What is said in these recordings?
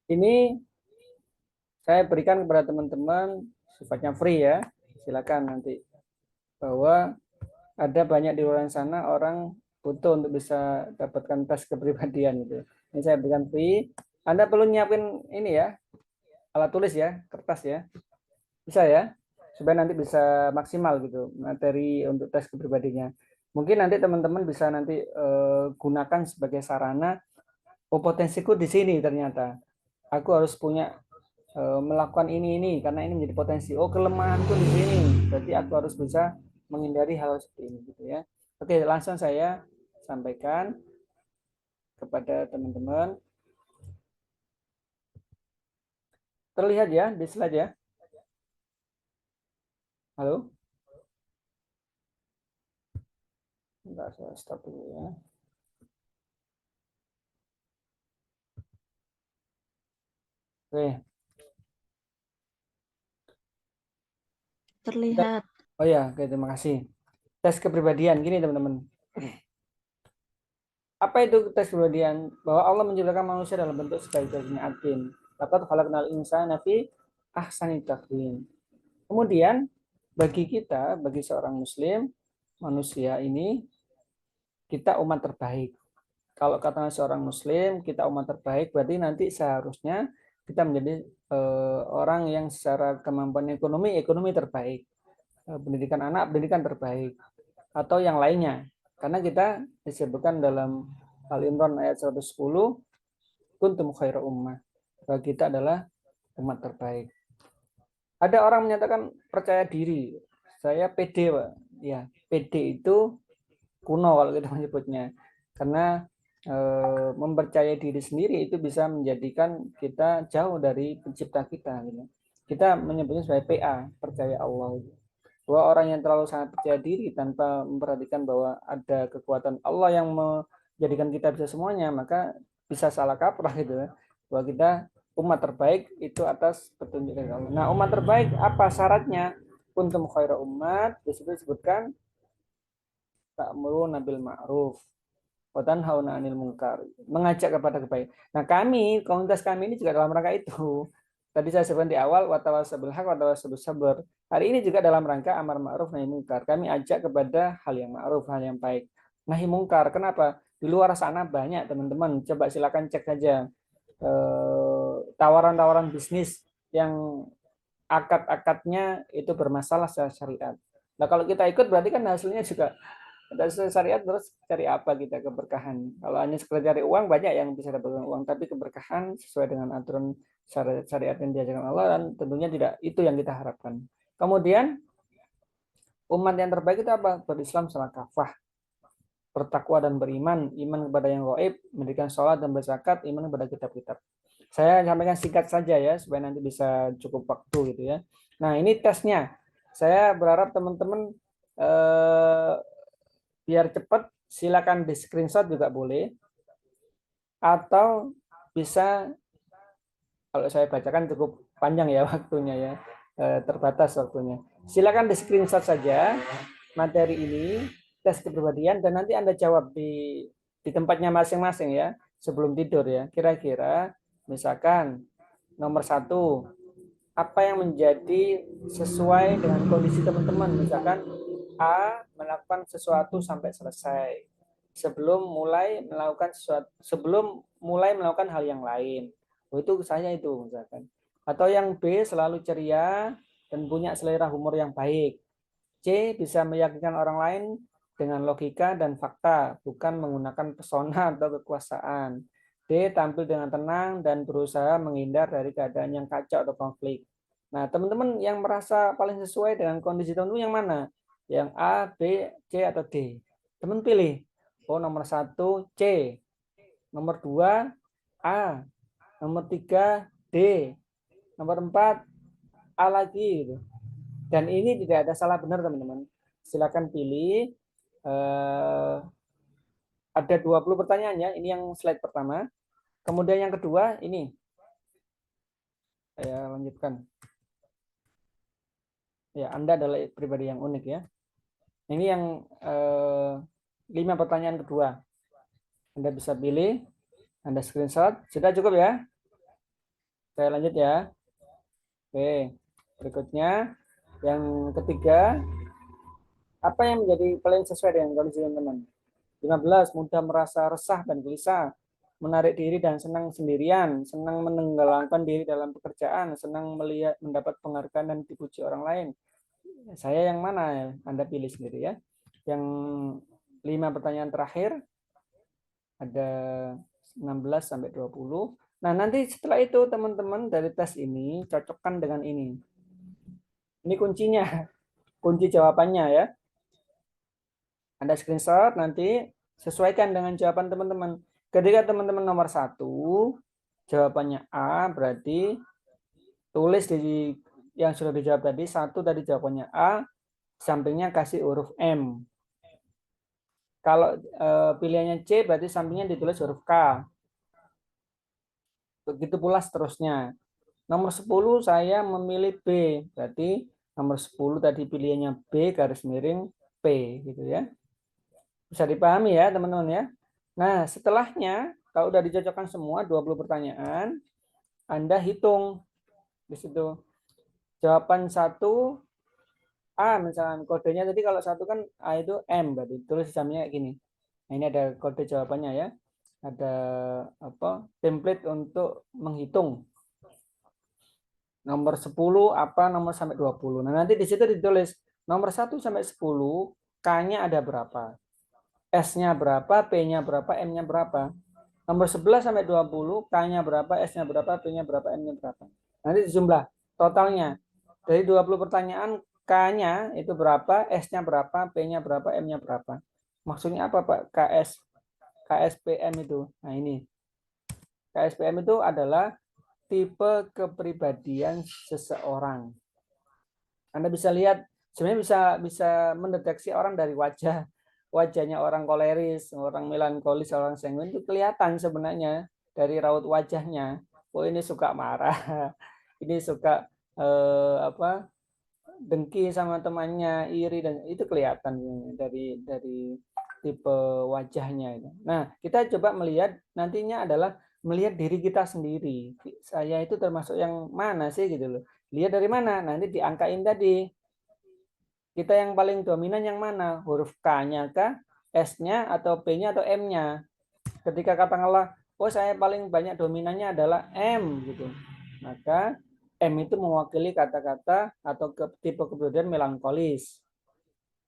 Ini saya berikan kepada teman-teman sifatnya free ya. Silakan nanti, bahwa ada banyak di luar sana orang butuh untuk bisa dapatkan tes kepribadian gitu. Ini saya berikan free. Anda perlu nyiapin ini ya, alat tulis ya, kertas ya. Bisa ya, supaya nanti bisa maksimal gitu materi untuk tes kepribadiannya. Mungkin nanti teman-teman bisa nanti gunakan sebagai sarana, oh potensiku di sini ternyata. Aku harus punya melakukan ini karena ini menjadi potensi. Oh kelemahanku di sini, berarti aku harus bisa menghindari hal seperti ini gitu ya. Oke, langsung saya sampaikan kepada teman-teman. Terlihat ya di slide ya. Halo? Enggak, saya stop dulu ya. Oke. Terlihat. Oh ya, oke, terima kasih. Tes kepribadian gini teman-teman. Apa itu tes kepribadian? Bahwa Allah menciptakan manusia dalam bentuk sebaik-baiknya adil. Dapat khalaqnal insana fi ahsani taqwim. Kemudian bagi kita, bagi seorang muslim, manusia ini kita umat terbaik. Kalau kata seorang muslim, kita umat terbaik, berarti nanti seharusnya kita menjadi orang yang secara kemampuan ekonomi terbaik. Pendidikan anak, pendidikan terbaik. Atau yang lainnya. Karena kita disebutkan dalam Al-Imran ayat 110, kuntum khairu ummah. Bahwa kita adalah umat terbaik. Ada orang menyatakan percaya diri. Saya pede, Pak. Ya, pede itu kuno kalau kita menyebutnya. Karena mempercayai diri sendiri itu bisa menjadikan kita jauh dari pencipta kita. Gitu. Kita menyebutnya sebagai PA, percaya Allah. Bahwa orang yang terlalu sangat percaya diri tanpa memperhatikan bahwa ada kekuatan Allah yang menjadikan kita bisa semuanya, maka bisa salah kaprah gitu ya. Bahwa kita umat terbaik itu atas petunjuk dari Allah. Nah, umat terbaik apa syaratnya? Kuntum khairu umat, disebutkan ta'muruna bil ma'ruf wa tanhauna 'anil munkar, mengajak kepada kebaikan. Nah, komunitas kami ini juga dalam rangka itu. Tadi saya sebutkan di awal watawasau bil haq watawasau bis sabr. Hari ini juga dalam rangka amar ma'ruf nahi munkar. Kami ajak kepada hal yang ma'ruf, hal yang baik. Nahi munkar. Kenapa? Di luar sana banyak teman-teman. Coba silakan cek saja tawaran-tawaran bisnis yang akad-akadnya itu bermasalah secara syariat. Nah, kalau kita ikut berarti kan hasilnya juga ada syariat, terus cari apa kita keberkahan. Kalau hanya sekedar cari uang, banyak yang bisa dapatkan uang, tapi keberkahan sesuai dengan aturan syariat yang diajarkan Allah, dan tentunya tidak itu yang kita harapkan. Kemudian umat yang terbaik itu apa? Berislam sama kafah, bertakwa dan beriman, iman kepada yang gaib, mendirikan sholat dan berzakat, iman kepada kitab-kitab. Saya sampaikan singkat saja ya, supaya nanti bisa cukup waktu gitu ya. Nah, ini tesnya. Saya berharap teman-teman biar cepat, silakan di screenshot juga boleh, atau bisa, kalau saya bacakan cukup panjang ya waktunya ya, terbatas waktunya. Silakan di screenshot saja materi ini, tes kepribadian, dan nanti Anda jawab di tempatnya masing-masing ya, sebelum tidur ya. Kira-kira misalkan nomor 1, apa yang menjadi sesuai dengan kondisi teman-teman. Misalkan A melakukan sesuatu sampai selesai sebelum mulai melakukan hal yang lain. Oh, itu saya itu misalkan. Atau yang B selalu ceria dan punya selera humor yang baik. C bisa meyakinkan orang lain dengan logika dan fakta, bukan menggunakan pesona atau kekuasaan. D tampil dengan tenang dan berusaha menghindar dari keadaan yang kacau atau konflik. Nah, teman-teman yang merasa paling sesuai dengan kondisi teman-teman yang mana? Yang A, B, C, atau D? Teman pilih. Oh, nomor 1 C, nomor 2 A, nomor 3 D, nomor 4 A lagi gitu. Dan ini tidak ada salah benar teman-teman. Silakan pilih. Ada 20 pertanyaannya. Ini yang slide pertama. Kemudian yang kedua ini. Saya lanjutkan. Ya, Anda adalah pribadi yang unik ya. Ini yang 5 pertanyaan kedua. Anda bisa pilih, Anda screenshot. Sudah cukup ya? Saya lanjut ya. Oke, berikutnya yang ketiga, apa yang menjadi paling sesuai dengan kondisi teman-teman? 15, mudah merasa resah dan gelisah, menarik diri dan senang sendirian, senang menenggelamkan diri dalam pekerjaan, senang melihat mendapat penghargaan dan dipuji orang lain. Saya yang mana? Anda pilih sendiri ya. Yang 5 pertanyaan terakhir ada 16 sampai 20. Nah, nanti setelah itu teman-teman dari tes ini cocokkan dengan ini. Ini kuncinya, kunci jawabannya ya. Anda screenshot nanti sesuaikan dengan jawaban teman-teman. Ketika teman-teman nomor 1 jawabannya A, berarti tulis di yang sudah dijawab tadi, 1 tadi jawabannya A, sampingnya kasih huruf M. Kalau pilihannya C, berarti sampingnya ditulis huruf K. Begitu pula seterusnya. Nomor 10 saya memilih B, berarti nomor 10 tadi pilihannya B garis miring P gitu ya. Bisa dipahami ya teman-teman ya. Nah, setelahnya kalau udah dicocokkan semua 20 pertanyaan, Anda hitung di situ. Jawaban 1 A misalnya kodenya tadi, kalau 1 kan A itu M, berarti tulis jamnya kayak gini. Nah, ini ada kode jawabannya ya. Ada apa? Template untuk menghitung. Nomor 10 apa nomor sampai 20. Nah, nanti di situ ditulis nomor 1 sampai 10, K-nya ada berapa? S-nya berapa, P-nya berapa, M-nya berapa? Nomor 11 sampai 20, K-nya berapa, S-nya berapa, P-nya berapa, M-nya berapa. Nanti jumlah totalnya. Dari 20 pertanyaan, K-nya itu berapa, S-nya berapa, P-nya berapa, M-nya berapa. Maksudnya apa, Pak? KSPM itu. Nah, ini. KSPM itu adalah tipe kepribadian seseorang. Anda bisa lihat, sebenarnya bisa mendeteksi orang dari wajahnya orang koleris, orang melankolis, orang sanguin itu kelihatan sebenarnya dari raut wajahnya. Oh, ini suka marah, ini suka apa, dengki sama temannya, iri, dan itu kelihatan dari tipe wajahnya itu. Nah, kita coba melihat nantinya adalah melihat diri kita sendiri. Saya itu termasuk yang mana sih gitu loh. Lihat dari mana? Nanti diangkain tadi. Kita yang paling dominan yang mana? Huruf K-nya kah? S-nya atau P-nya atau M-nya? Ketika katakanlah, oh saya paling banyak dominannya adalah M gitu. Maka M itu mewakili kata-kata atau tipe kepribadian melankolis.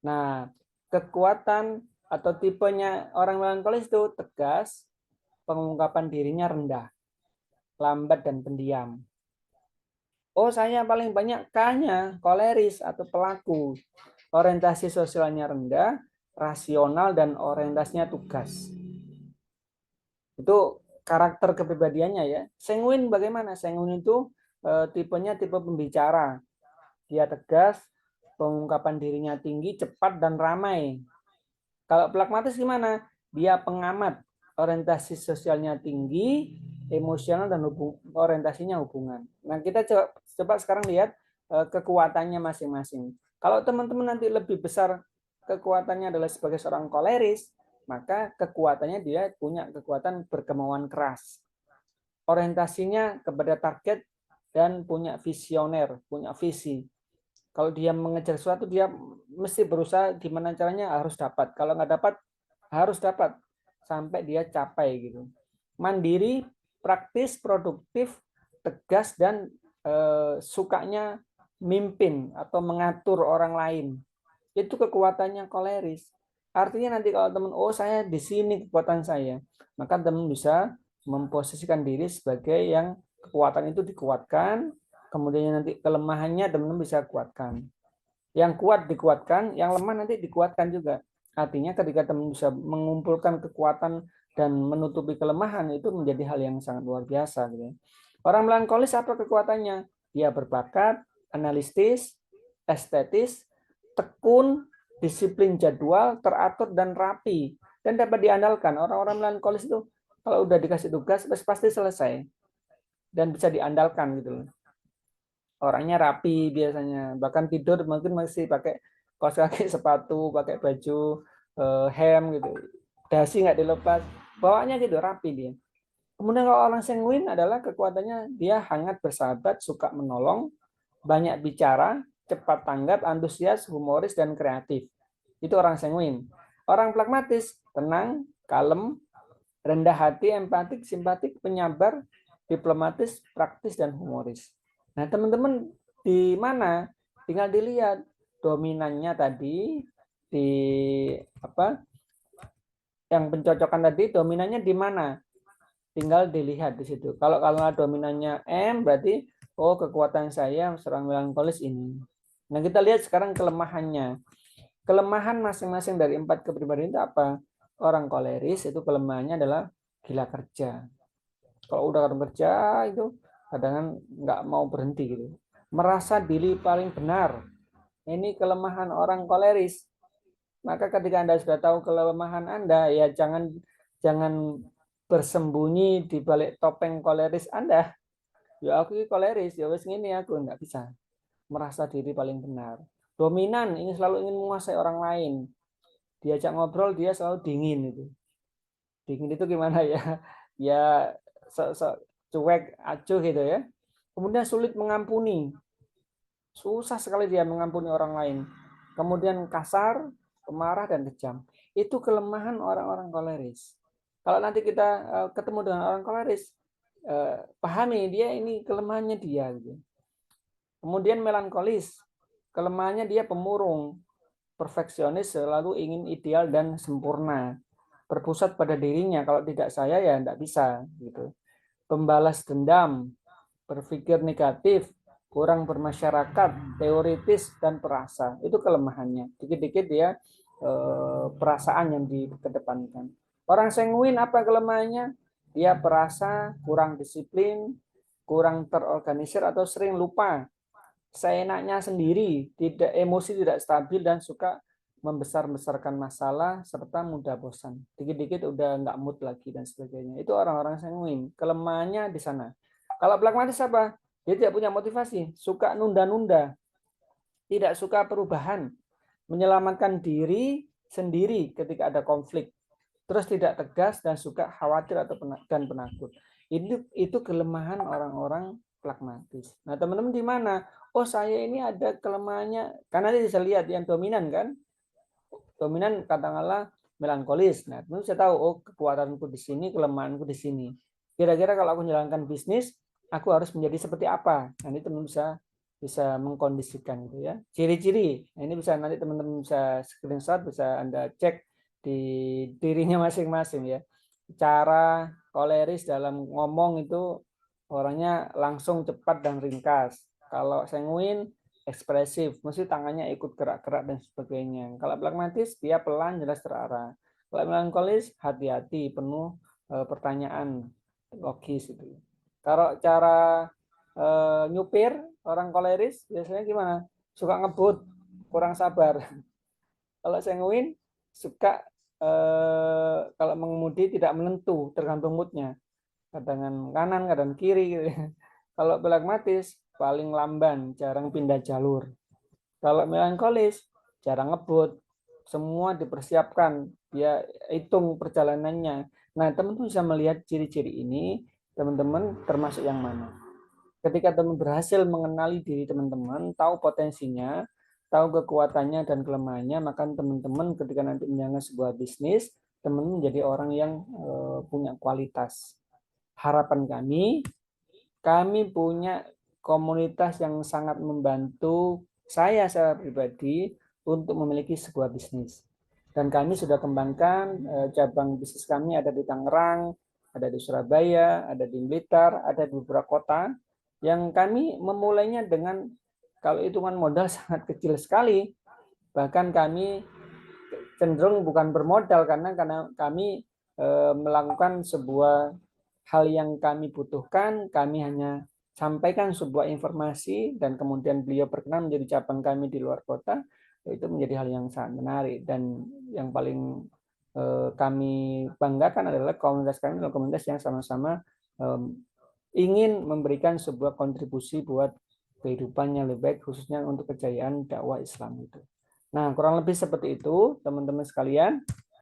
Nah, kekuatan atau tipenya orang melankolis itu tegas, pengungkapan dirinya rendah, lambat dan pendiam. Oh, saya paling banyak K-nya, koleris atau pelaku. Orientasi sosialnya rendah, rasional, dan orientasinya tugas. Itu karakter kepribadiannya ya. Sanguin bagaimana? Sanguin itu tipenya tipe pembicara. Dia tegas, pengungkapan dirinya tinggi, cepat, dan ramai. Kalau pragmatis gimana? Dia pengamat, orientasi sosialnya tinggi, emosional, dan orientasinya hubungan. Nah, kita coba sekarang lihat kekuatannya masing-masing. Kalau teman-teman nanti lebih besar kekuatannya adalah sebagai seorang koleris, maka kekuatannya dia punya kekuatan berkemauan keras. Orientasinya kepada target dan punya visioner, punya visi. Kalau dia mengejar sesuatu, dia mesti berusaha gimana caranya harus dapat. Kalau nggak dapat, harus dapat sampai dia capai gitu. Mandiri, praktis, produktif, tegas, dan sukanya mimpin atau mengatur orang lain. Itu kekuatannya koleris. Artinya nanti kalau teman, oh saya di sini kekuatan saya, maka teman bisa memposisikan diri sebagai yang kekuatan itu dikuatkan, kemudian nanti kelemahannya teman-teman bisa kuatkan. Yang kuat dikuatkan, yang lemah nanti dikuatkan juga. Artinya ketika teman bisa mengumpulkan kekuatan dan menutupi kelemahan, itu menjadi hal yang sangat luar biasa. Gitu. Orang melankolis apa kekuatannya? Dia berbakat, analitis, estetis, tekun, disiplin jadwal, teratur, dan rapi. Dan dapat diandalkan. Orang-orang melankolis itu kalau udah dikasih tugas, pasti selesai. Dan bisa diandalkan gitu loh. Orangnya rapi biasanya, bahkan tidur mungkin masih pakai kaos kaki, sepatu, pakai baju hem gitu, dasi nggak dilepas, bawaannya gitu rapi dia. Kemudian kalau orang sanguin adalah kekuatannya dia hangat bersahabat, suka menolong, banyak bicara, cepat tanggap, antusias, humoris, dan kreatif. Itu orang sanguin. Orang pragmatis, tenang, kalem, rendah hati, empatik, simpatik, penyabar, diplomatis, praktis, dan humoris. Nah, teman-teman di mana? Tinggal dilihat dominannya tadi di apa? Yang pencocokan tadi dominannya di mana? Tinggal dilihat di situ. Kalau dominannya M berarti oh kekuatan saya serang melankolis ini. Nah, kita lihat sekarang kelemahannya. Kelemahan masing-masing dari 4 kepribadian itu apa? Orang koleris itu kelemahannya adalah gila kerja. Kalau udah kerja itu kadang nggak mau berhenti gitu. Merasa diri paling benar. Ini kelemahan orang koleris. Maka ketika Anda sudah tahu kelemahan Anda, ya jangan bersembunyi di balik topeng koleris Anda. Ya aku koleris, ya wes gini aku nggak bisa merasa diri paling benar. Dominan, ini selalu ingin menguasai orang lain. Diajak ngobrol dia selalu dingin itu. Dingin itu gimana ya? Ya cuek, acuh gitu ya. Kemudian sulit mengampuni. Susah sekali dia mengampuni orang lain. Kemudian kasar, pemarah, dan kejam. Itu kelemahan orang-orang koleris. Kalau nanti kita ketemu dengan orang koleris, pahami dia ini kelemahannya dia. Gitu. Kemudian melankolis, kelemahannya dia pemurung, perfeksionis, selalu ingin ideal dan sempurna. Berpusat pada dirinya, kalau tidak saya ya tidak bisa. Gitu. Pembalas dendam, berpikir negatif, kurang bermasyarakat, teoritis, dan perasa. Itu kelemahannya. Dikit-dikit dia perasaan yang dikedepankan. Orang sanguin apa kelemahannya? Dia perasa, kurang disiplin, kurang terorganisir, atau sering lupa. Seenaknya sendiri, tidak emosi tidak stabil, dan suka membesar-besarkan masalah, serta mudah bosan. Dikit-dikit udah nggak mood lagi, dan sebagainya. Itu orang-orang sanguin. Kelemahannya di sana. Kalau pragmatis apa? Dia tidak punya motivasi, suka nunda-nunda, tidak suka perubahan, menyelamatkan diri sendiri ketika ada konflik, terus tidak tegas dan suka khawatir atau penakut. Itu kelemahan orang-orang pragmatis. Nah, teman-teman di mana? Oh, saya ini ada kelemahannya. Karena dia bisa lihat yang dominan kan? Dominan katakanlah melankolis. Nah, teman bisa tahu oh kekuatanku di sini, kelemahanku di sini. Kira-kira kalau aku menjalankan bisnis, aku harus menjadi seperti apa? Nanti teman bisa bisa mengkondisikan gitu ya. Ciri-ciri. Nah, ini bisa nanti teman-teman bisa screenshot, bisa Anda cek di dirinya masing-masing ya. Cara koleris dalam ngomong itu orangnya langsung cepat dan ringkas. Kalau sanguin ekspresif, mesti tangannya ikut gerak-gerak dan sebagainya. Kalau pragmatis, dia pelan, jelas terarah. Kalau melankolis, hati-hati, penuh pertanyaan logis itu. Kalau cara nyupir orang koleris biasanya gimana? Suka ngebut, kurang sabar. Kalau sanguin suka kalau mengemudi tidak menentu, tergantung moodnya. Kadang kanan, kadang kiri. Gitu. Kalau pragmatis paling lamban, jarang pindah jalur. Kalau melankolis, jarang ngebut, semua dipersiapkan, dia hitung perjalanannya. Nah, teman-teman bisa melihat ciri-ciri ini, teman-teman termasuk yang mana. Ketika teman berhasil mengenali diri teman-teman, tahu potensinya, tahu kekuatannya dan kelemahannya, maka teman-teman ketika nanti menjalankan sebuah bisnis, teman menjadi orang yang punya kualitas. Harapan kami punya komunitas yang sangat membantu saya secara pribadi untuk memiliki sebuah bisnis. Dan kami sudah kembangkan cabang bisnis kami ada di Tangerang, ada di Surabaya, ada di Blitar, ada di beberapa kota. Yang kami memulainya dengan kalau hitungan modal sangat kecil sekali. Bahkan kami cenderung bukan bermodal karena kami melakukan sebuah hal yang kami butuhkan, kami hanya sampaikan sebuah informasi dan kemudian beliau berkenan menjadi cabang kami di luar kota, itu menjadi hal yang sangat menarik. Dan yang paling kami banggakan adalah komunitas kami adalah komunitas yang sama-sama ingin memberikan sebuah kontribusi buat kehidupan yang lebih baik, khususnya untuk kejayaan dakwah Islam itu. Nah, kurang lebih seperti itu, teman-teman sekalian.